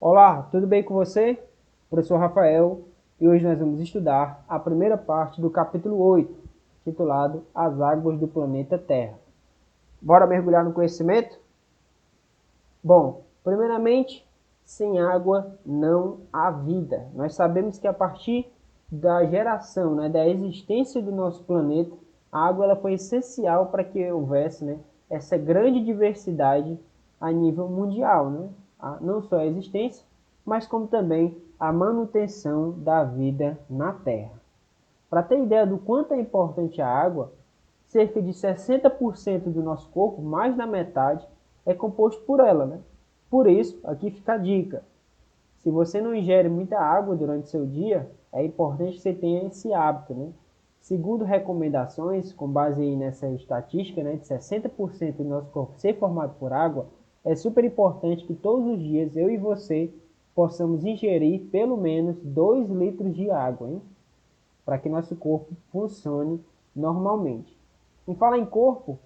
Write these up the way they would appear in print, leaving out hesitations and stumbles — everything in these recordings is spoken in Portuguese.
Olá, tudo bem com você? Professor Rafael, e hoje nós vamos estudar a primeira parte do capítulo 8, titulado As Águas do Planeta Terra. Bora mergulhar no conhecimento? Bom, primeiramente, sem água não há vida. Nós sabemos que a partir da geração, da existência do nosso planeta, a água ela foi essencial para que houvesse, essa grande diversidade a nível mundial, não só a existência, mas como também a manutenção da vida na Terra. Para ter ideia do quanto é importante a água, cerca de 60% do nosso corpo, mais da metade, é composto por ela, Por isso, aqui fica a dica. Se você não ingere muita água durante seu dia, é importante que você tenha esse hábito, Segundo recomendações, com base aí nessa estatística, de 60% do nosso corpo ser formado por água, é super importante que todos os dias eu e você possamos ingerir pelo menos 2 litros de água, para que nosso corpo funcione normalmente. Em falar em corpo,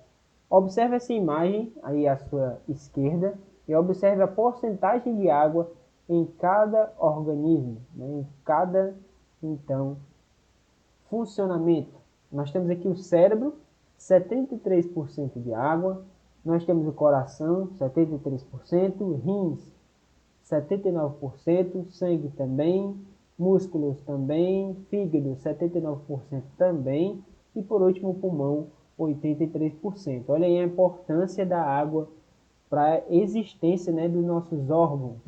observe essa imagem aí à sua esquerda e observe a porcentagem de água em cada organismo, em cada, então, funcionamento. Nós temos aqui o cérebro, 73% de água, nós temos o coração, 73%, rins, 79%, sangue também, músculos também, fígado 79% também e por último o pulmão 83%. Olha aí a importância da água para a existência dos nossos órgãos,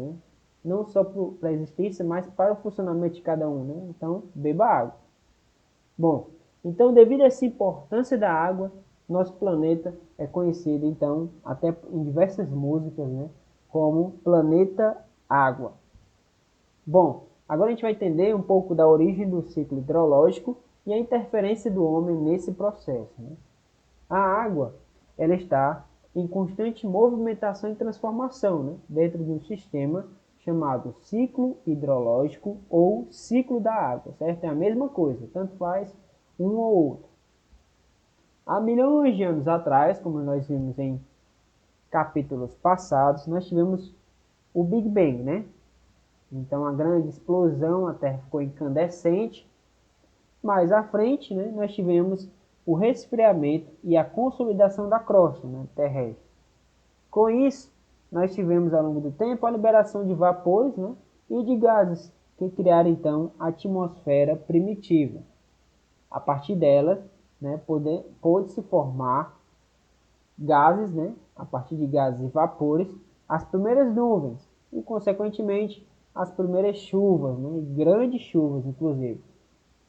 não só para a existência, mas para o funcionamento de cada um. Então, beba água. Bom, então devido a essa importância da água, nosso planeta é conhecido então até em diversas músicas, como Planeta Água. Bom, agora a gente vai entender um pouco da origem do ciclo hidrológico e a interferência do homem nesse processo. A água ela está em constante movimentação e transformação dentro de um sistema chamado ciclo hidrológico ou ciclo da água, certo? É a mesma coisa, tanto faz um ou outro. Há milhões de anos atrás, como nós vimos em capítulos passados, nós tivemos o Big Bang, Então a grande explosão, a Terra ficou incandescente. Mais à frente, nós tivemos o resfriamento e a consolidação da crosta terrestre. Com isso, nós tivemos ao longo do tempo a liberação de vapores e de gases que criaram então a atmosfera primitiva. A partir delas, pôde-se formar gases, a partir de gases e vapores, as primeiras nuvens e, consequentemente, as primeiras chuvas, grandes chuvas, inclusive,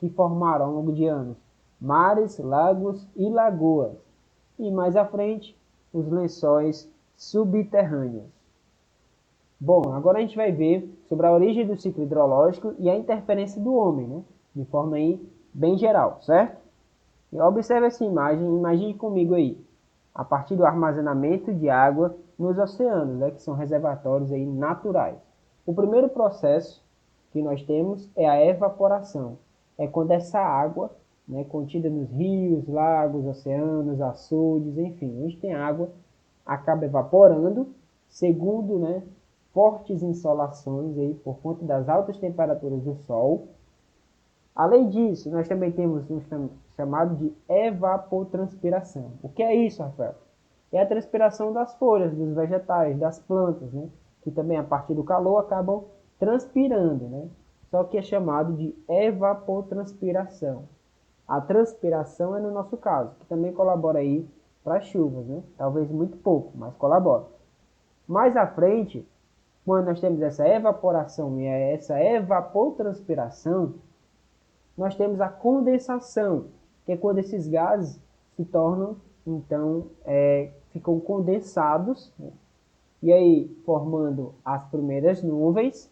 que formaram ao longo de anos mares, lagos e lagoas. E mais à frente, os lençóis subterrâneos. Bom, agora a gente vai ver sobre a origem do ciclo hidrológico e a interferência do homem, de forma aí bem geral, certo? E observe essa imagem, imagine comigo aí, a partir do armazenamento de água nos oceanos, que são reservatórios aí naturais. O primeiro processo que nós temos é a evaporação. É quando essa água, contida nos rios, lagos, oceanos, açudes, enfim, onde tem água, acaba evaporando, segundo fortes insolações aí, por conta das altas temperaturas do Sol. Além disso, nós também temos um chamado de evapotranspiração. O que é isso, Rafael? É a transpiração das folhas, dos vegetais, das plantas, que também a partir do calor acabam transpirando, Só que é chamado de evapotranspiração. A transpiração é no nosso caso, que também colabora aí para as chuvas, Talvez muito pouco, mas colabora. Mais à frente, quando nós temos essa evaporação e essa evapotranspiração, nós temos a condensação, que é quando esses gases se tornam, então, ficam condensados, e aí formando as primeiras nuvens.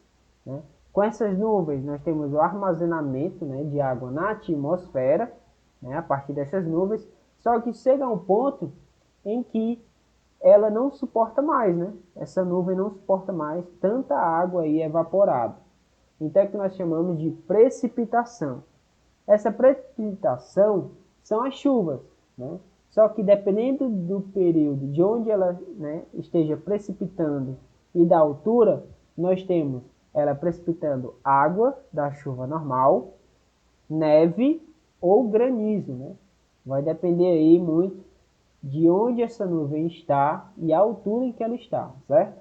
Com essas nuvens, nós temos o armazenamento de água na atmosfera, a partir dessas nuvens, só que chega a um ponto em que ela não suporta mais, Essa nuvem não suporta mais tanta água aí evaporada. Então é que nós chamamos de precipitação. Essa precipitação são as chuvas, Só que dependendo do período de onde ela esteja precipitando e da altura, nós temos ela precipitando água da chuva normal, neve ou granizo, né? Vai depender aí muito de onde essa nuvem está e a altura em que ela está, certo?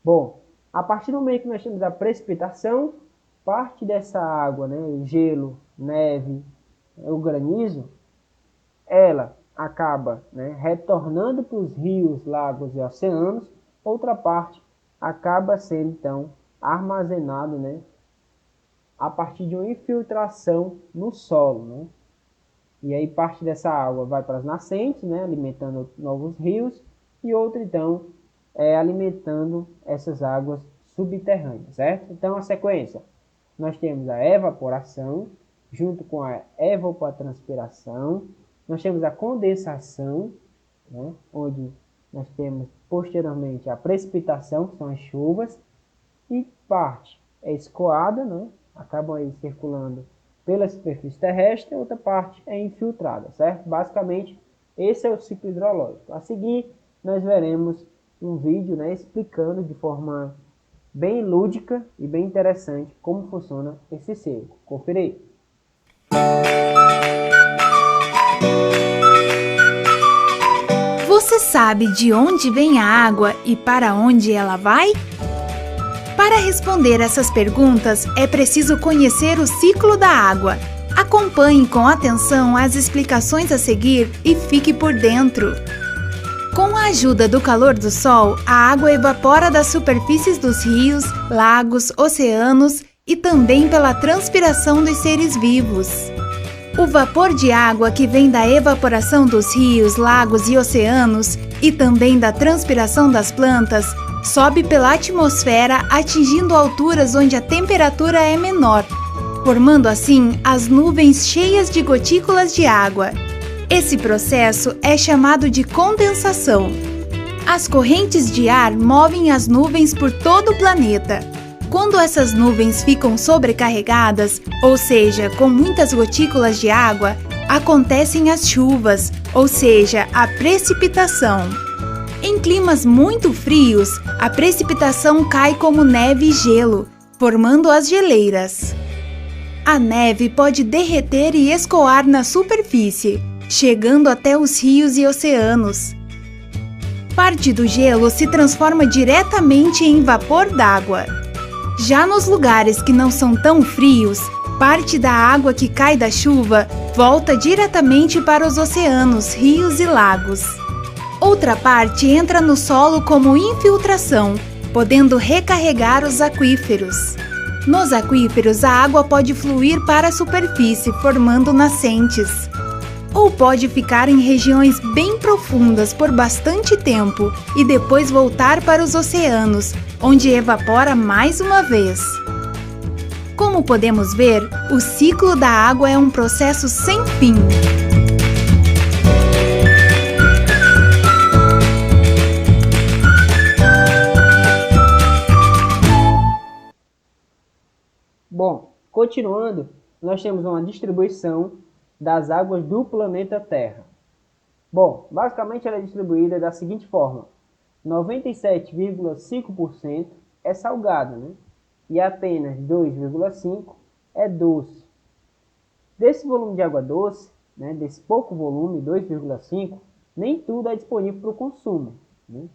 Bom, a partir do momento que nós temos a precipitação, parte dessa água, né, o gelo, neve, o granizo, ela acaba, né, retornando para os rios, lagos e oceanos, outra parte acaba sendo então armazenado, né, a partir de uma infiltração no solo, né? E aí parte dessa água vai para as nascentes, né, alimentando novos rios, e outra então alimentando essas águas subterrâneas, certo? Então a sequência, nós temos a evaporação, junto com a evapotranspiração, nós temos a condensação, né, onde nós temos posteriormente a precipitação, que são as chuvas, e parte é escoada, né, acabam aí circulando pela superfície terrestre, outra parte é infiltrada, certo? Basicamente, esse é o ciclo hidrológico. A seguir, nós veremos um vídeo, né, explicando de forma bem lúdica e bem interessante como funciona esse ciclo. Confira aí. Você sabe de onde vem a água e para onde ela vai? Para responder essas perguntas, é preciso conhecer o ciclo da água. Acompanhe com atenção as explicações a seguir e fique por dentro. Com a ajuda do calor do sol, a água evapora das superfícies dos rios, lagos, oceanos e também pela transpiração dos seres vivos. O vapor de água que vem da evaporação dos rios, lagos e oceanos e também da transpiração das plantas sobe pela atmosfera atingindo alturas onde a temperatura é menor, formando assim as nuvens cheias de gotículas de água. Esse processo é chamado de condensação. As correntes de ar movem as nuvens por todo o planeta. Quando essas nuvens ficam sobrecarregadas, ou seja, com muitas gotículas de água, acontecem as chuvas, ou seja, a precipitação. Em climas muito frios, a precipitação cai como neve e gelo, formando as geleiras. A neve pode derreter e escoar na superfície, chegando até os rios e oceanos. Parte do gelo se transforma diretamente em vapor d'água. Já nos lugares que não são tão frios, parte da água que cai da chuva volta diretamente para os oceanos, rios e lagos. Outra parte entra no solo como infiltração, podendo recarregar os aquíferos. Nos aquíferos, a água pode fluir para a superfície, formando nascentes. Ou pode ficar em regiões bem profundas por bastante tempo e depois voltar para os oceanos, onde evapora mais uma vez. Como podemos ver, o ciclo da água é um processo sem fim. Bom, continuando, nós temos uma distribuição das águas do planeta Terra. Bom, basicamente ela é distribuída da seguinte forma: 97,5% é salgada, né? E apenas 2,5% é doce. Desse volume de água doce, né, desse pouco volume, 2,5%, nem tudo é disponível para o consumo, né?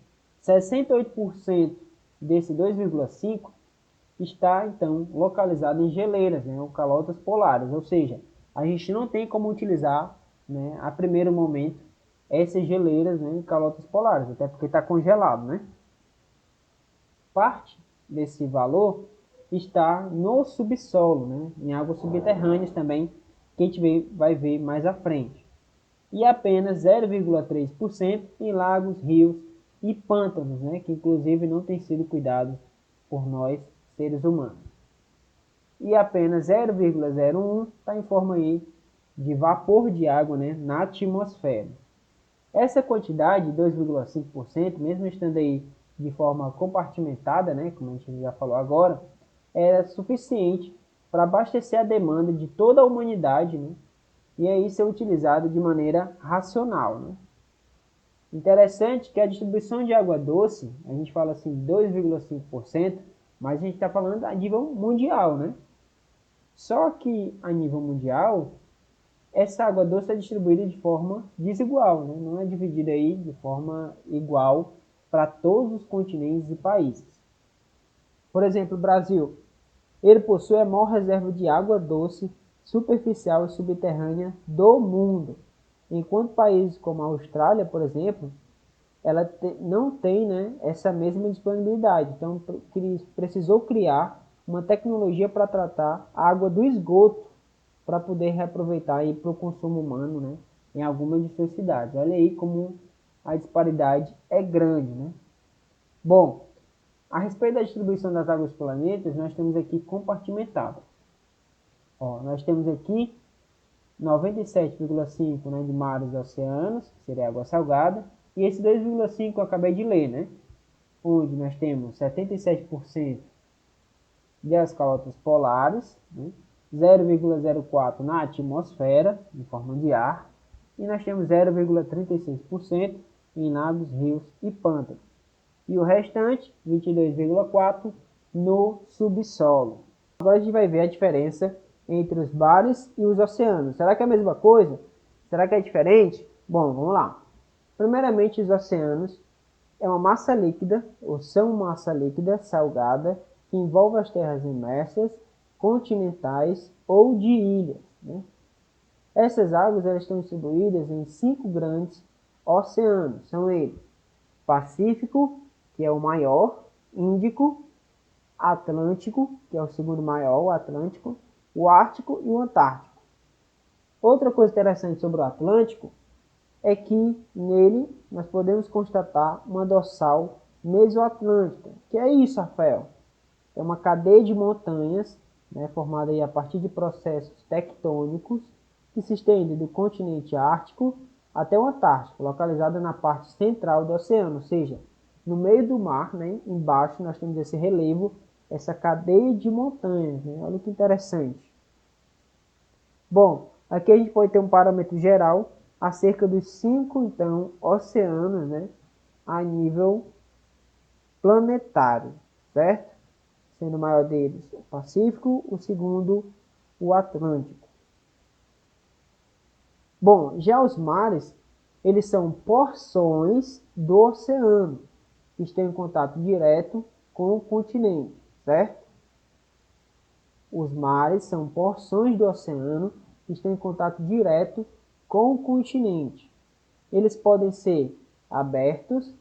68% desse 2,5% está, então, localizado em geleiras, né, ou calotas polares, ou seja, a gente não tem como utilizar, né, a primeiro momento, essas geleiras, né, em calotas polares, até porque está congelado, né? Parte desse valor está no subsolo, né, em águas subterrâneas também, que a gente vai ver mais à frente. E apenas 0,3% em lagos, rios e pântanos, né, que inclusive não têm sido cuidados por nós, seres humanos. E apenas 0,01% está em forma aí de vapor de água, né, na atmosfera. Essa quantidade, 2,5%, mesmo estando aí de forma compartimentada, né, como a gente já falou agora, é suficiente para abastecer a demanda de toda a humanidade, né, e aí ser utilizado de maneira racional, né. Interessante que a distribuição de água doce, a gente fala assim 2,5%, mas a gente está falando a nível mundial, né? Só que a nível mundial, essa água doce é distribuída de forma desigual, né? Não é dividida aí de forma igual para todos os continentes e países. Por exemplo, o Brasil, ele possui a maior reserva de água doce superficial e subterrânea do mundo, enquanto países como a Austrália, por exemplo, ela não tem, né, essa mesma disponibilidade. Então, precisou criar uma tecnologia para tratar a água do esgoto para poder reaproveitar para o consumo humano, né, em algumas de suas cidades. Olha aí como a disparidade é grande, né? Bom, a respeito da distribuição das águas planetas, nós temos aqui compartimentado. Ó, nós temos aqui 97,5%, né, de mares e oceanos, que seria água salgada, e esse 2,5% eu acabei de ler, né? Onde nós temos 77% das calotas polares, né? 0,04% na atmosfera, em forma de ar, e nós temos 0,36% em lagos, rios e pântanos. E o restante, 22,4%, no subsolo. Agora a gente vai ver a diferença entre os mares e os oceanos. Será que é a mesma coisa? Será que é diferente? Bom, vamos lá. Primeiramente, os oceanos é uma massa líquida, ou são massa líquida salgada, que envolve as terras imersas, continentais ou de ilhas, né? Essas águas elas estão distribuídas em 5 grandes oceanos. São eles: Pacífico, que é o maior, Índico, Atlântico, que é o segundo maior, o Atlântico, o Ártico e o Antártico. Outra coisa interessante sobre o Atlântico é que nele nós podemos constatar uma dorsal mesoatlântica. Que é isso, Rafael? É uma cadeia de montanhas, né, formada aí a partir de processos tectônicos que se estende do continente ártico até o Antártico, localizada na parte central do oceano, ou seja, no meio do mar, né, embaixo nós temos esse relevo, essa cadeia de montanhas, né? Olha que interessante. Bom, aqui a gente pode ter um parâmetro geral acerca dos 5, então, oceanos, né, a nível planetário, certo? Sendo o maior deles o Pacífico, o segundo o Atlântico. Bom, já os mares, eles são porções do oceano, que estão em contato direto com o continente, certo? Os mares são porções do oceano que estão em contato direto com o continente. Eles podem ser abertos,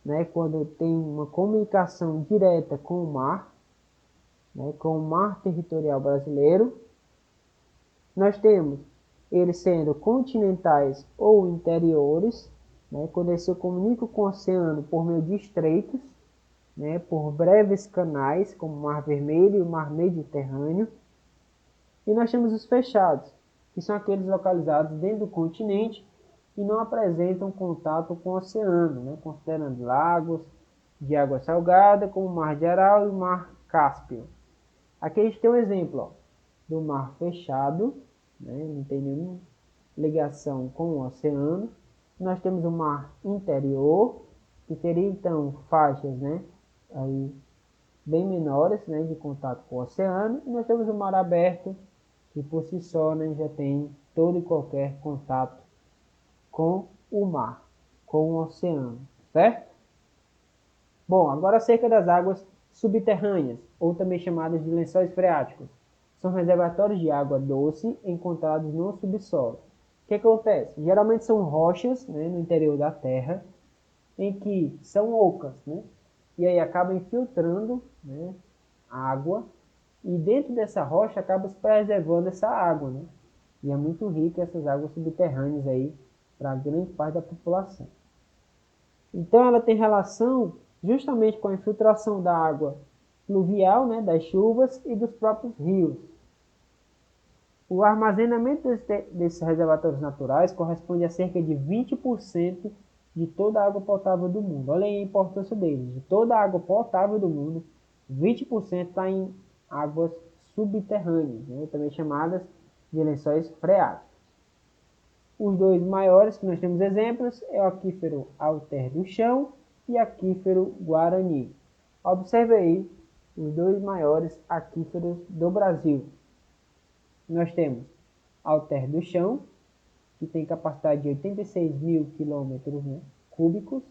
né, quando tem uma comunicação direta com o mar, né, com o mar territorial brasileiro. Nós temos eles sendo continentais ou interiores, né, quando eles se comunicam com o oceano por meio de estreitos, né, por breves canais, como o Mar Vermelho e o Mar Mediterrâneo. E nós temos os fechados, que são aqueles localizados dentro do continente e não apresentam contato com o oceano, né, considerando lagos de água salgada, como o Mar de Aral e o Mar Cáspio. Aqui a gente tem um exemplo, ó, do mar fechado, né, não tem nenhuma ligação com o oceano. Nós temos o mar interior, que teria então faixas, né, aí bem menores, né, de contato com o oceano. E nós temos o mar aberto, que por si só, né, já tem todo e qualquer contato com o mar, com o oceano, certo? Bom, agora acerca das águas subterrâneas, ou também chamadas de lençóis freáticos. São reservatórios de água doce encontrados no subsolo. O que acontece? Geralmente são rochas, né, no interior da terra, em que são ocas, né, e aí acaba infiltrando, né, água, e dentro dessa rocha acaba se preservando essa água, né, e é muito rica essas águas subterrâneas aí para a grande parte da população. Então ela tem relação justamente com a infiltração da água pluvial, né, das chuvas e dos próprios rios. O armazenamento desses reservatórios naturais corresponde a cerca de 20% de toda a água potável do mundo. Olha aí a importância deles. De toda a água potável do mundo, 20% está em águas subterrâneas, né, também chamadas de lençóis freáticos. Os dois maiores que nós temos exemplos é o aquífero Alter do Chão e aquífero Guarani. Observe aí os dois maiores aquíferos do Brasil. Nós temos Alter do Chão, que tem capacidade de 86 mil quilômetros, né, cúbicos.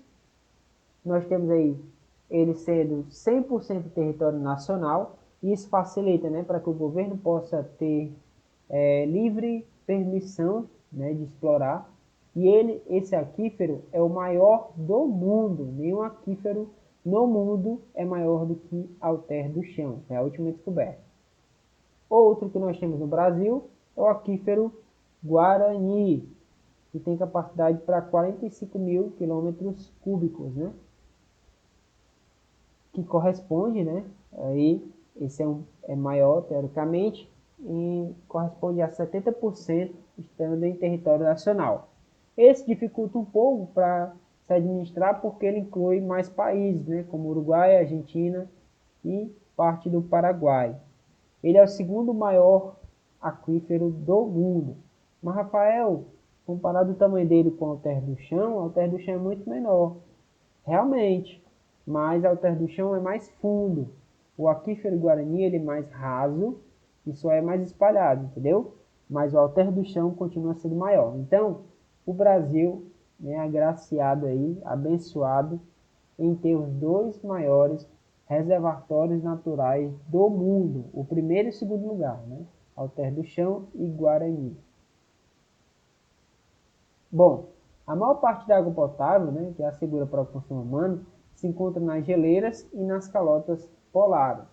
Nós temos aí ele sendo 100% território nacional, e isso facilita, né, para que o governo possa ter livre permissão, né, de explorar. E esse aquífero é o maior do mundo. Nenhum aquífero no mundo é maior do que Alter do Chão. É a última descoberta. Outro que nós temos no Brasil é o aquífero Guarani, que tem capacidade para 45 mil quilômetros cúbicos, né? Que corresponde, né? Aí esse é maior teoricamente e corresponde a 70% estando em território nacional. Esse dificulta um pouco para se administrar porque ele inclui mais países, né? Como Uruguai, Argentina e parte do Paraguai. Ele é o segundo maior aquífero do mundo. Mas, Rafael, comparado o tamanho dele com o Alter do Chão é muito menor. Realmente, mas Alter do Chão é mais fundo. O aquífero Guarani ele é mais raso e só é mais espalhado, entendeu? Mas o Alter do Chão continua sendo maior. Então, o Brasil é agraciado aí, abençoado, em ter os dois maiores reservatórios naturais do mundo, o primeiro e o segundo lugar, né? Alter do Chão e Guarani. Bom, a maior parte da água potável, né, que é segura para o consumo humano, se encontra nas geleiras e nas calotas polares.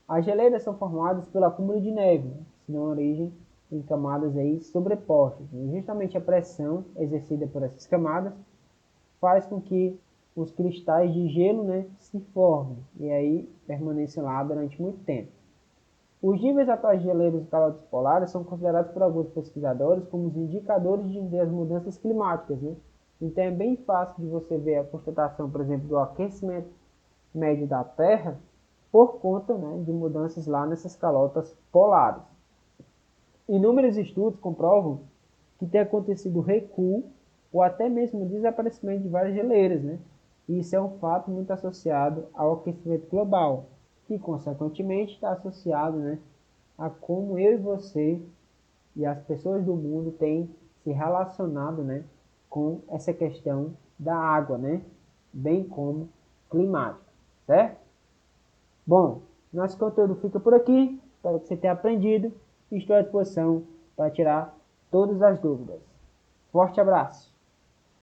As geleiras são formadas pelo acúmulo de neve, né, que dão origem em camadas aí sobrepostas. E justamente a pressão exercida por essas camadas faz com que os cristais de gelo, né, se formem e aí permaneçam lá durante muito tempo. Os níveis atuais de geleiras e calotas polares são considerados por alguns pesquisadores como os indicadores das mudanças climáticas, né? Então é bem fácil de você ver a constatação, por exemplo, do aquecimento médio da Terra por conta, né, de mudanças lá nessas calotas polares. Inúmeros estudos comprovam que tem acontecido recuo ou até mesmo desaparecimento de várias geleiras, né? E isso é um fato muito associado ao aquecimento global, que consequentemente está associado, né, a como eu e você e as pessoas do mundo têm se relacionado, né, com essa questão da água, né, bem como climática, certo? Bom, nosso conteúdo fica por aqui, espero que você tenha aprendido e estou à disposição para tirar todas as dúvidas. Forte abraço!